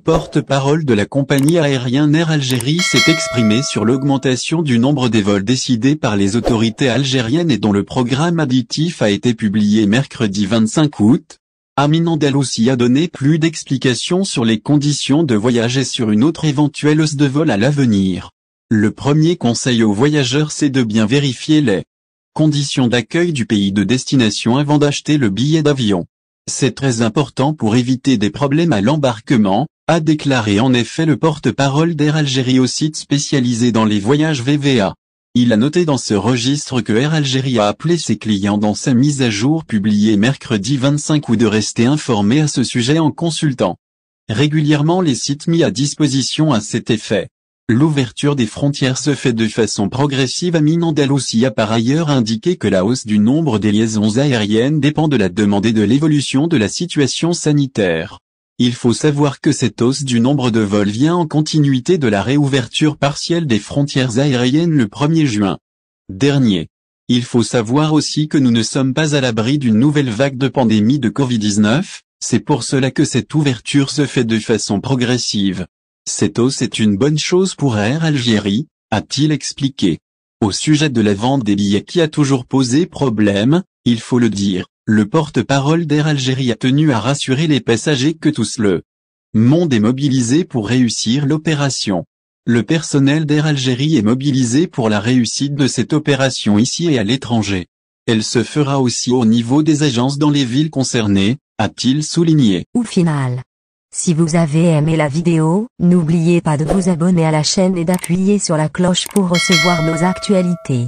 porte-parole de la compagnie aérienne Air Algérie s'est exprimé sur l'augmentation du nombre des vols décidés par les autorités algériennes et dont le programme additif a été publié mercredi 25 août. Amin Andalouci a donné plus d'explications sur les conditions de voyage et sur une autre éventuelle hausse de vol à l'avenir. Le premier conseil aux voyageurs, c'est de bien vérifier les conditions d'accueil du pays de destination avant d'acheter le billet d'avion. C'est très important pour éviter des problèmes à l'embarquement, a déclaré en effet le porte-parole d'Air Algérie au site spécialisé dans les voyages VVA. Il a noté dans ce registre que Air Algérie a appelé ses clients dans sa mise à jour publiée mercredi 25 août de rester informés à ce sujet en consultant régulièrement les sites mis à disposition à cet effet. L'ouverture des frontières se fait de façon progressive. Amin Andalouci a par ailleurs indiqué que la hausse du nombre des liaisons aériennes dépend de la demande et de l'évolution de la situation sanitaire. Il faut savoir que cette hausse du nombre de vols vient en continuité de la réouverture partielle des frontières aériennes le 1er juin dernier. Il faut savoir aussi que nous ne sommes pas à l'abri d'une nouvelle vague de pandémie de Covid-19, c'est pour cela que cette ouverture se fait de façon progressive. Cette hausse est une bonne chose pour Air Algérie, a-t-il expliqué. Au sujet de la vente des billets qui a toujours posé problème, il faut le dire, le porte-parole d'Air Algérie a tenu à rassurer les passagers que tout le monde est mobilisé pour réussir l'opération. Le personnel d'Air Algérie est mobilisé pour la réussite de cette opération ici et à l'étranger. Elle se fera aussi au niveau des agences dans les villes concernées, a-t-il souligné. Au final, si vous avez aimé la vidéo, n'oubliez pas de vous abonner à la chaîne et d'appuyer sur la cloche pour recevoir nos actualités.